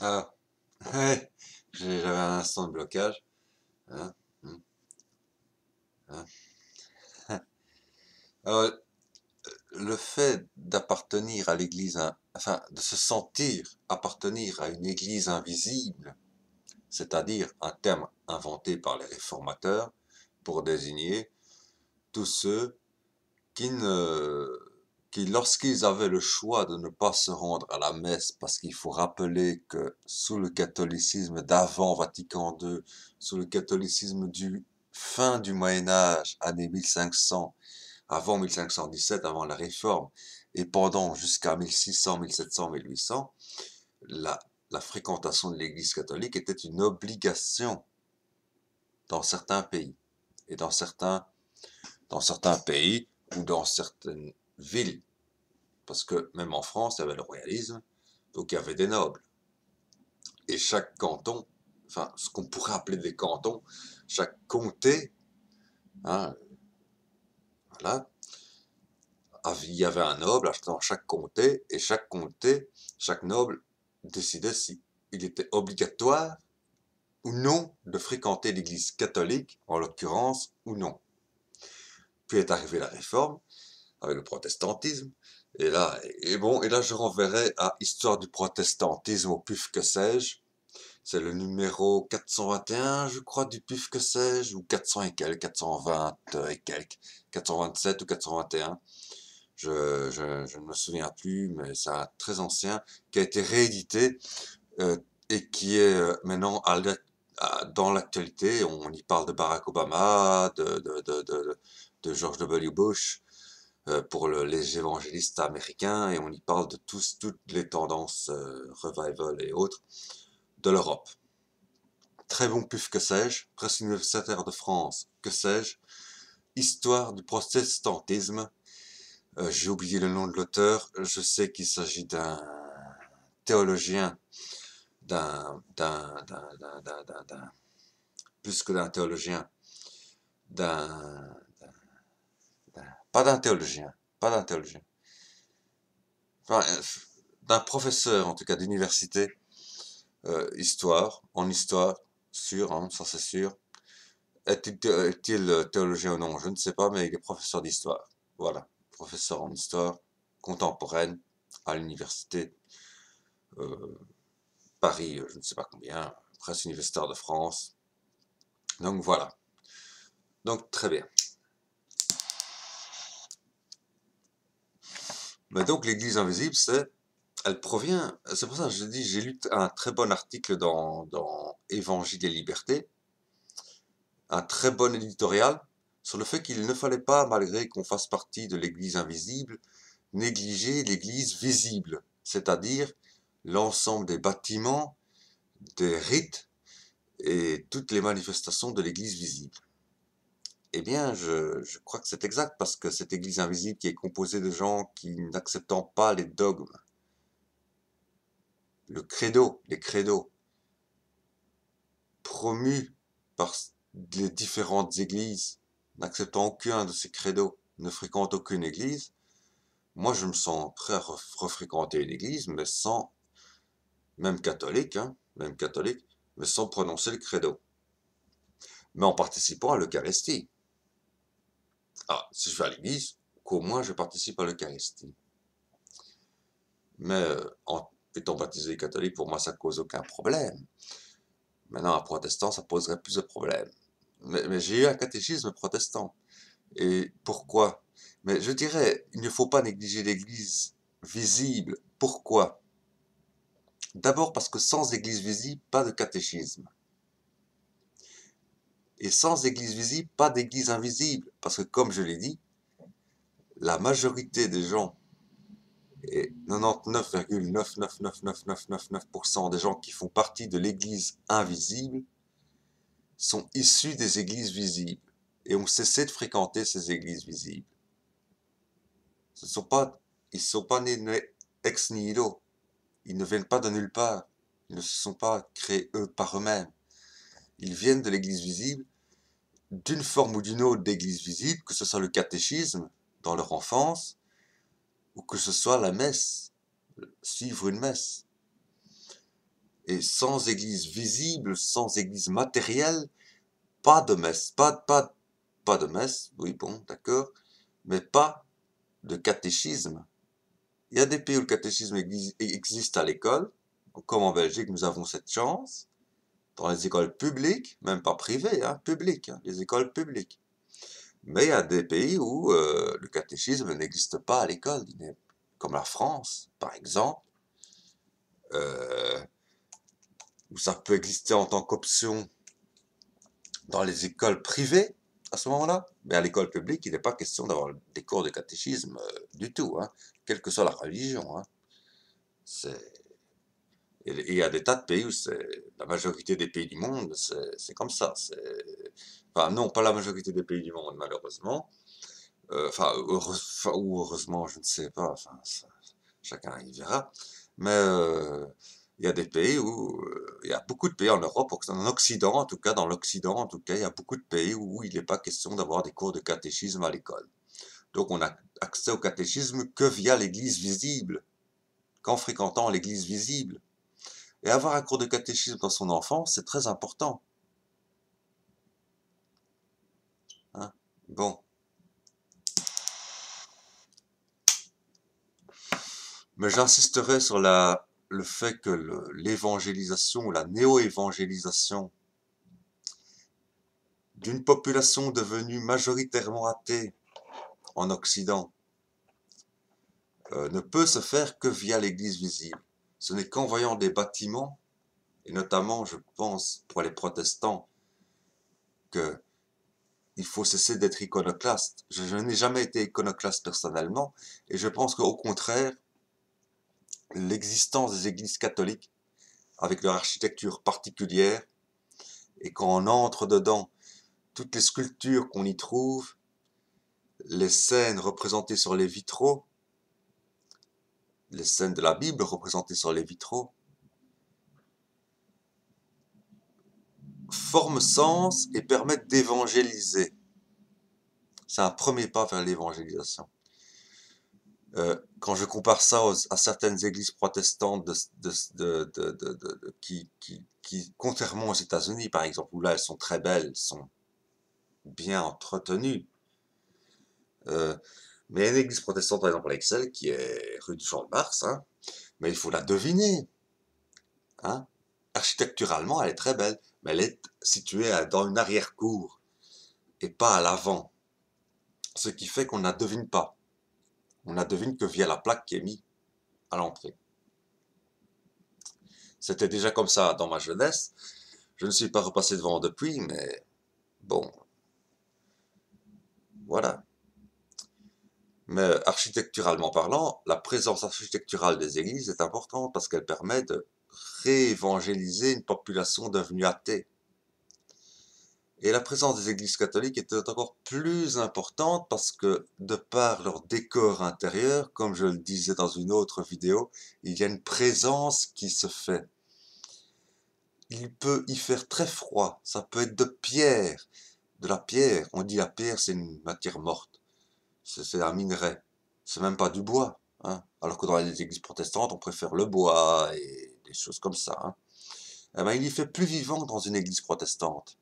Ah, ouais, j'avais un instant de blocage. Hein, hum, hein. Alors, le fait d'appartenir à l'église, enfin, de se sentir appartenir à une église invisible, c'est-à-dire un terme inventé par les réformateurs pour désigner tous ceux qui ne, qui, lorsqu'ils avaient le choix de ne pas se rendre à la messe, parce qu'il faut rappeler que sous le catholicisme d'avant Vatican II, sous le catholicisme du fin du Moyen Âge, année 1500, avant 1517, avant la Réforme, et pendant jusqu'à 1600, 1700, 1800, la, la fréquentation de l'Église catholique était une obligation dans certains pays. Et dans certains pays ou dans certaines villes, parce que même en France, il y avait le royalisme, donc il y avait des nobles. Et chaque canton, enfin ce qu'on pourrait appeler des cantons, chaque comté, hein, voilà, il y avait un noble dans chaque comté, et chaque comté, chaque noble décidait si il était obligatoire ou non de fréquenter l'église catholique, en l'occurrence, ou non. Puis est arrivée la réforme, avec le protestantisme, et là je renverrai à Histoire du protestantisme au puf que sais-je, c'est le numéro 421, je crois, du puf que sais-je, ou 400 et quelques, 420 et quelques, 427 ou 421. Je ne me souviens plus, mais c'est un très ancien, qui a été réédité et qui est maintenant dans l'actualité. On y parle de Barack Obama, de George W. Bush pour les évangélistes américains, et on y parle de toutes les tendances revival et autres de l'Europe. Très bon puf que sais-je, presse universitaire de France, que sais-je, histoire du protestantisme. J'ai oublié le nom de l'auteur. Je sais qu'il s'agit d'un théologien, plus que d'un théologien, d'un, pas d'un théologien, pas d'un théologien, enfin, d'un professeur en tout cas d'université, en histoire, sûr, hein, ça c'est sûr. Est-il théologien ou non? Je ne sais pas, mais il est professeur d'histoire. Voilà, professeur en histoire contemporaine à l'université Paris, je ne sais pas combien, presse universitaire de France. Donc voilà. Donc très bien. Mais donc l'Église invisible, elle provient, c'est pour ça que je dis, j'ai lu un très bon article dans Évangile et Liberté, un très bon éditorial sur le fait qu'il ne fallait pas, malgré qu'on fasse partie de l'Église invisible, négliger l'Église visible, c'est-à-dire l'ensemble des bâtiments, des rites et toutes les manifestations de l'Église visible. Eh bien, je crois que c'est exact, parce que cette Église invisible qui est composée de gens qui n'acceptant pas les dogmes, les credos, promus par les différentes églises, n'acceptant aucun de ces credos, ne fréquentent aucune église, moi je me sens prêt à refréquenter une église, mais sans, même catholique, hein, même catholique, mais sans prononcer le credo, mais en participant à l'Eucharistie. Ah, si je vais à l'église, qu'au moins je participe à l'Eucharistie. Mais en étant baptisé catholique, pour moi ça cause aucun problème. Maintenant, un protestant, ça poserait plus de problèmes. Mais j'ai eu un catéchisme protestant. Et pourquoi? Mais je dirais, il ne faut pas négliger l'Église visible. Pourquoi? D'abord parce que sans Église visible, pas de catéchisme. Et sans Église visible, pas d'Église invisible. Parce que comme je l'ai dit, la majorité des gens, et 99,9999999% des gens qui font partie de l'Église invisible, sont issus des Églises visibles et ont cessé de fréquenter ces Églises visibles. Ce sont pas, ils ne sont pas nés ex nihilo. Ils ne viennent pas de nulle part. Ils ne se sont pas créés eux par eux-mêmes. Ils viennent de l'Église visible, d'une forme ou d'une autre d'Église visible, que ce soit le catéchisme dans leur enfance, ou que ce soit la messe, suivre une messe. Et sans église visible, sans église matérielle, pas de messe, pas de messe, oui bon, d'accord, mais pas de catéchisme. Il y a des pays où le catéchisme existe à l'école, comme en Belgique, nous avons cette chance, dans les écoles publiques, même pas privées, hein, publiques, hein, les écoles publiques. Mais il y a des pays où le catéchisme n'existe pas à l'école, comme la France, par exemple, euh, où ça peut exister en tant qu'option dans les écoles privées, à ce moment-là. Mais à l'école publique, il n'est pas question d'avoir des cours de catéchisme du tout, hein, quelle que soit la religion. Hein. Et il y a des tas de pays où la majorité des pays du monde, c'est comme ça. Enfin, non, pas la majorité des pays du monde, malheureusement. Ou heureusement, je ne sais pas. Enfin, chacun y verra. Mais il y a des pays où, il y a beaucoup de pays en Europe, en Occident, en tout cas, dans l'Occident, en tout cas, il y a beaucoup de pays où il n'est pas question d'avoir des cours de catéchisme à l'école. Donc on a accès au catéchisme que via l'église visible, qu'en fréquentant l'église visible. Et avoir un cours de catéchisme dans son enfance, c'est très important. Hein. Bon. Mais j'insisterai sur le fait que l'évangélisation ou la néo-évangélisation d'une population devenue majoritairement athée en Occident ne peut se faire que via l'église visible. Ce n'est qu'en voyant des bâtiments, et notamment, je pense, pour les protestants, que il faut cesser d'être iconoclaste. Je n'ai jamais été iconoclaste personnellement, et je pense qu'au contraire, l'existence des églises catholiques, avec leur architecture particulière, et quand on entre dedans, toutes les sculptures qu'on y trouve, les scènes représentées sur les vitraux, les scènes de la Bible représentées sur les vitraux, forment sens et permettent d'évangéliser. C'est un premier pas vers l'évangélisation. Quand je compare ça à certaines églises protestantes qui, contrairement aux États-Unis par exemple, où là elles sont très belles, elles sont bien entretenues, mais il y a une église protestante par exemple à Excel qui est rue du Champ-de-Mars, hein, mais il faut la deviner. Hein. Architecturalement, elle est très belle, mais elle est située dans une arrière-cour et pas à l'avant. Ce qui fait qu'on ne la devine pas. On la devine que via la plaque qui est mise à l'entrée. C'était déjà comme ça dans ma jeunesse. Je ne suis pas repassé devant depuis, mais bon, voilà. Mais architecturalement parlant, la présence architecturale des églises est importante parce qu'elle permet de réévangéliser une population devenue athée. Et la présence des églises catholiques était encore plus importante parce que, de par leur décor intérieur, comme je le disais dans une autre vidéo, il y a une présence qui se fait. Il peut y faire très froid, ça peut être de pierre, de la pierre. On dit la pierre, c'est une matière morte, c'est un minerai, c'est même pas du bois. Hein. Alors que dans les églises protestantes, on préfère le bois et des choses comme ça. Hein. Eh ben, il y fait plus vivant dans une église protestante.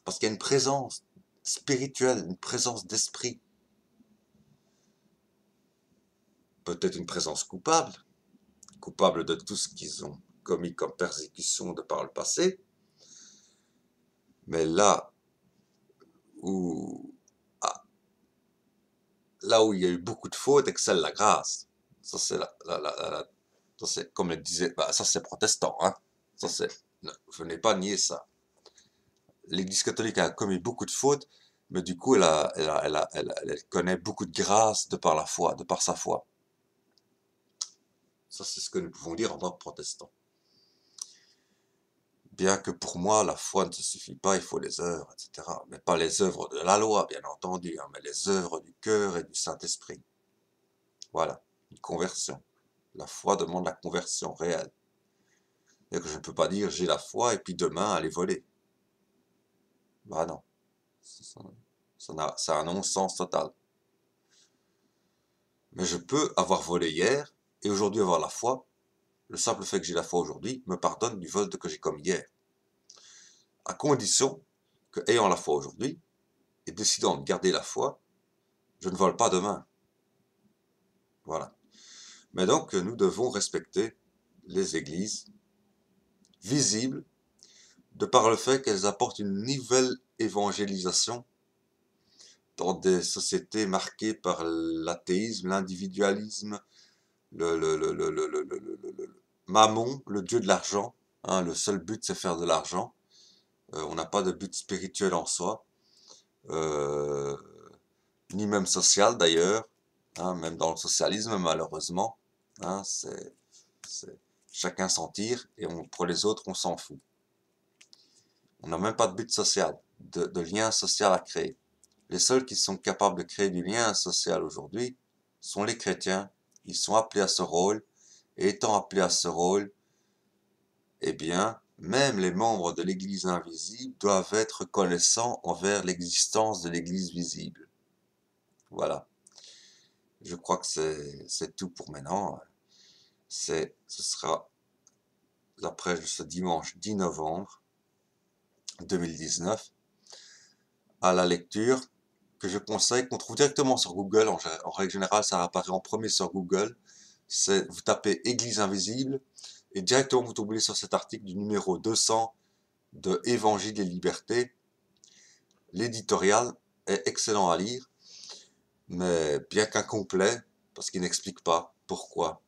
Parce qu'il y a une présence spirituelle, une présence d'esprit. Peut-être une présence coupable, coupable de tout ce qu'ils ont commis comme persécution de par le passé. Mais où, ah, là où il y a eu beaucoup de fautes, excelle la grâce. Ça c'est comme le disait, bah, ça c'est protestant, hein. Je n'ai pas nié ça. L'Église catholique a commis beaucoup de fautes, mais du coup elle connaît beaucoup de grâce de par la foi, de par sa foi. Ça, c'est ce que nous pouvons dire en tant que protestants. Bien que pour moi, la foi ne se suffit pas, il faut les œuvres, etc. Mais pas les œuvres de la loi, bien entendu, hein, mais les œuvres du cœur et du Saint-Esprit. Voilà, une conversion. La foi demande la conversion réelle. Et que je ne peux pas dire j'ai la foi et puis demain aller voler. Bah non. Ça a un non-sens total. Mais je peux avoir volé hier et aujourd'hui avoir la foi le simple fait que j'ai la foi aujourd'hui me pardonne du vol que j'ai commis hier. À condition que, ayant la foi aujourd'hui, et décidant de garder la foi, je ne vole pas demain. Voilà. Mais donc, nous devons respecter les églises visibles, de par le fait qu'elles apportent une nouvelle évangélisation dans des sociétés marquées par l'athéisme, l'individualisme, le mammon, le dieu de l'argent. Hein, le seul but, c'est faire de l'argent. On n'a pas de but spirituel en soi, ni même social d'ailleurs, hein, même dans le socialisme malheureusement. Hein, c'est chacun s'en tire et pour les autres, on s'en fout. On n'a même pas de but social, de lien social à créer. Les seuls qui sont capables de créer du lien social aujourd'hui sont les chrétiens. Ils sont appelés à ce rôle, et étant appelés à ce rôle, eh bien, même les membres de l'Église invisible doivent être reconnaissants envers l'existence de l'Église visible. Voilà. Je crois que c'est tout pour maintenant. Ce sera après ce dimanche 10 novembre 2019 à la lecture que je conseille, qu'on trouve directement sur Google. En règle générale, ça apparaît en premier sur Google. Vous tapez Église invisible et directement vous tombez sur cet article du numéro 200 de Évangile et Liberté. L'éditorial est excellent à lire, mais bien qu'incomplet, parce qu'il n'explique pas pourquoi.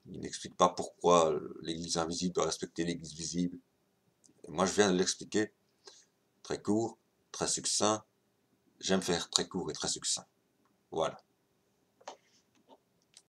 Il n'explique pas pourquoi l'Église invisible doit respecter l'Église visible. Et moi, je viens de l'expliquer, très court, très succinct. J'aime faire très court et très succinct. Voilà.